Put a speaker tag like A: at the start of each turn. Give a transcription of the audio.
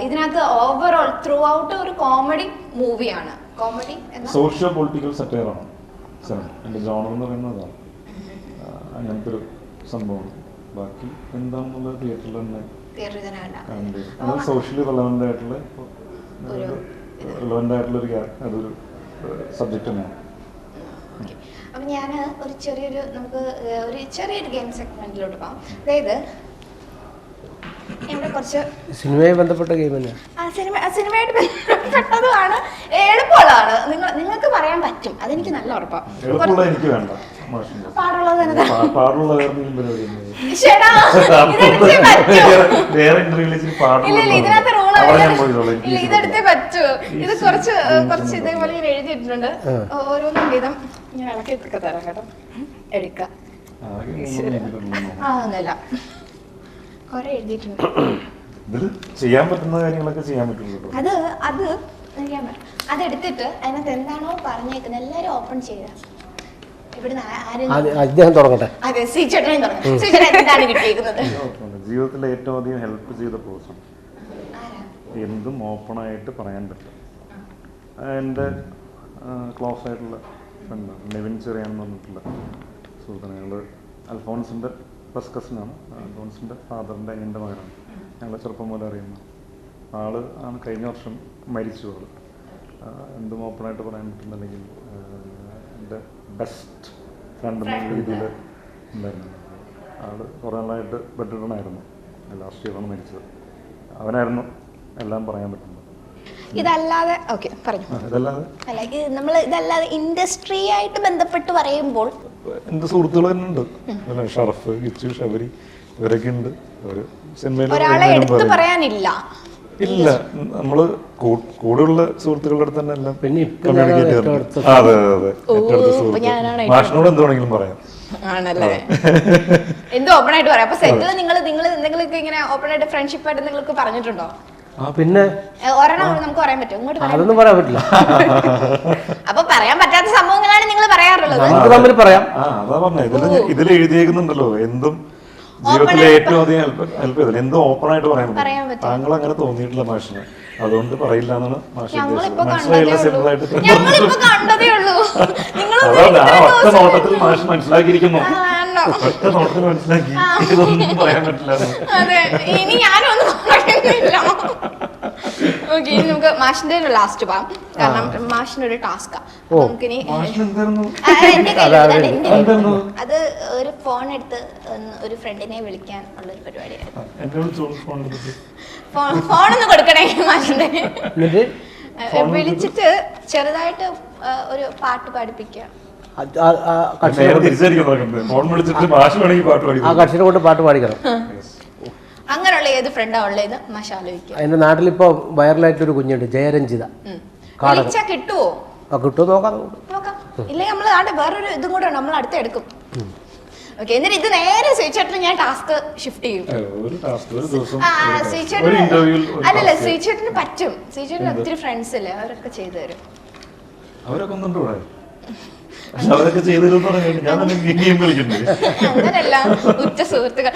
A: ഇതിനകത്ത് overall through out ഒരു comedy മൂവിയാണ്. കോമഡി
B: സോഷ്യോ പൊളിറ്റിക്കൽ സറ്റയർ ആണ് സിനിമ. എൻ്റെ ജോണർ എന്ന് പറയുന്നതാണ് അങ്ങനത്തെ ഒരു സംഭവം. ബാക്കി എന്താണെന്നുള്ളത് തിയേറ്ററിൽ തന്നെ അത് സോഷ്യലി റെലവൻ്റ് ആയിട്ടുള്ള അതൊരു സബ്ജക്റ്റ് തന്നെയാണ്.
A: അപ്പം ഞാൻ ഒരു ചെറിയൊരു ഗെയിം സെഗ്മെന്റിലോട്ട് പോകാം. അതായത് ഇവിടെ കുറച്ച്
C: സിനിമയുമായി ബന്ധപ്പെട്ട ഗെയിം തന്നെ.
A: സിനിമയായിട്ട് ബന്ധപ്പെട്ടതാണ്, എളുപ്പമുള്ളതാണ്. നിങ്ങൾക്ക് പറയാൻ പറ്റും, അതെനിക്ക് നല്ല ഉറപ്പാണ്.
B: എനിക്ക് വേണ്ട
A: പാടുള്ളത് തന്നെ ഇതിനകത്ത് റൂൾ ഇതെടുത്തേ പറ്റൂ. ഇത് കുറച്ച് ഇതേപോലെ ഞാൻ എഴുതിയിട്ടുണ്ട്. ഓരോന്നും വിധം ഞാൻ ഇളക്കി തരാം കേട്ടോ. എടുക്കാം ഒന്നുമില്ല, കുറെ എഴുതിയിട്ടുണ്ട്.
B: ചെയ്യാൻ പറ്റുന്ന കാര്യങ്ങളൊക്കെ ചെയ്യാൻ പറ്റുള്ളൂ.
A: അതെടുത്തിട്ട് അതിനകത്ത് എന്താണോ പറഞ്ഞേക്കുന്നത് എല്ലാരും ഓപ്പൺ ചെയ്ത
B: ജീവിതത്തിൽ ഏറ്റവും അധികം ഹെൽപ്പ് ചെയ്ത പേഴ്സൺ, എന്തും ഓപ്പൺ ആയിട്ട് പറയാൻ പറ്റും. എൻ്റെ ക്ലോസ് ആയിട്ടുള്ള ഫ്രണ്ട് നെവിൻ ചെറിയാൻ എന്ന് പറഞ്ഞിട്ടുള്ള സുഹൃത്താണ്. ഞങ്ങൾ അൽഫോൺസിൻ്റെ ഫസ്റ്റ് കസിനാണ്. അൽഫോൺസിൻ്റെ ഫാദറിൻ്റെ അനിയൻ്റെ മകനാണ്. ഞങ്ങൾ ചെറുപ്പം പോലെ അറിയുന്ന ആൾ ആണ്. കഴിഞ്ഞ വർഷം മരിച്ചു. എന്തും ഓപ്പണായിട്ട് പറയാൻ പറ്റുന്നില്ലെങ്കിൽ എൻ്റെ ബെസ്റ്റ് ഫ്രണ്ട് എന്ന രീതിയിൽ ഉണ്ടായിരുന്നു. ആൾ കുറേ നാളായിട്ട് ബെഡ്റിഡനായിരുന്നു. ലാസ്റ്റ് ഇയറാണ് മരിച്ചത്. അവനായിരുന്നു എല്ലാം പറയാൻ പറ്റുന്നത്.
A: ഇതല്ലാതെ ഇതല്ലാതെ ഇൻഡസ്ട്രി ആയിട്ട് ബന്ധപ്പെട്ട് പറയുമ്പോൾ
B: എൻ്റെ സുഹൃത്തുക്കൾ തന്നെ ഉണ്ട്. ഷറഫ്, ഗിച്ചു, ഷബരി ഇവരൊക്കെ ഉണ്ട്. ഒരു സിനിമയിൽ
A: പറയാനില്ല.
B: ഇല്ല, നമ്മള് കൂടെയുള്ള സുഹൃത്തുക്കളുടെ അടുത്ത് തന്നെ എല്ലാം കമ്മ്യൂണിക്കേറ്റ് ചെയ്യാറുണ്ട്. അതെ അതെ, മാഷിനോട് എന്ത് വേണമെങ്കിലും പറയാം.
A: ആണല്ലേ, എന്ത് ഓപ്പൺ ആയിട്ട് പറയാം. അപ്പൊ സെറ്റിൽ നിങ്ങൾ എന്തെങ്കിലും ഇങ്ങനെ ഓപ്പൺ ആയിട്ട് ഫ്രണ്ട്ഷിപ്പ് ആയിട്ട് നിങ്ങൾക്ക് പറഞ്ഞിട്ടുണ്ടോ?
C: പിന്നെ
A: ഒരെണ്ണം നമുക്ക് പറയാൻ പറ്റും. ഇങ്ങോട്ട്
C: അതൊന്നും പറയാൻ പറ്റില്ല.
A: അപ്പൊ പറയാൻ പറ്റാത്ത സംഭവങ്ങളാണ് നിങ്ങൾ പറയാറുള്ളത്.
C: തമ്മിൽ പറയാം.
B: അതാ പറഞ്ഞ ഇതിൽ എഴുതിയേക്കുന്നുണ്ടല്ലോ, എന്തും ജീവിതത്തിലെ ഏറ്റവും അധികം ഹെൽപ്പ് ചെയ്തില്ല. എന്തും ഓപ്പൺ ആയിട്ട് പറയാൻ പറ്റും. താങ്കൾ അങ്ങനെ തോന്നിയിട്ടില്ല മാഷിന്, അതുകൊണ്ട് പറയില്ല എന്നാണ് മാഷ് മനസ്സിലായില്ല. സിമ്പിൾ ആയിട്ട് ഒറ്റ നോട്ടത്തിൽ മാഷ് മനസ്സിലാക്കിയിരിക്കുന്നു. ഒറ്റ നോട്ടത്തിൽ മനസ്സിലാക്കി ഇതൊന്നും പറയാൻ പറ്റില്ല.
A: ഇനി ഞാനൊന്നും പറയുന്നില്ല. ഓക്കെ, ഇനി നമുക്ക് മാഷിന്റെ ഒരു ലാസ്റ്റ് പോവാം. കാരണം മാഷിനൊരു ടാസ്കാ. നമുക്കിനി അത് ഒരു ഫോൺ എടുത്ത് ഒരു ഫ്രണ്ടിനെ വിളിക്കാൻ ഉള്ള ഒരു പരിപാടിയായിരുന്നു. ഫോണൊന്ന് കൊടുക്കണേ മാഷിന്റെ. വിളിച്ചിട്ട് ചെറുതായിട്ട് ഒരു പാട്ട് പാടിപ്പിക്കുക.
C: പാട്ട് പാടിക്കണം.
A: അങ്ങനെയുള്ള ഏത് ഫ്രണ്ടാ ഉള്ളത് മാഷ ആലോചിക്കുക.
C: എന്റെ നാട്ടിലിപ്പോ വൈറലായിട്ടൊരു കുഞ്ഞുണ്ട്, ജയരഞ്ജിത.
A: കിട്ടുവോ?
C: കിട്ടുമോ നോക്കാം.
A: ഇല്ലേ നമ്മൾ വേറൊരു ഇതും കൂടെ നമ്മൾ അടുത്ത് എടുക്കും. ഓക്കെ, എന്നിട്ട് ഇത് നേരെ ശ്രീചേട്ടന് ഞാൻ ടാസ്ക് ഷിഫ്റ്റ് ചെയ്യും. അല്ലല്ല, ശ്രീചേട്ടന് പറ്റും. ശ്രീചേട്ടന് ഒത്തിരി ഫ്രണ്ട്സ് അല്ലേ, അവരൊക്കെ ചെയ്തു തരും.
B: അവരൊക്കെ ചെയ്തു തരും.
A: അങ്ങനല്ല, ഉറ്റ സുഹൃത്തുക്കൾ.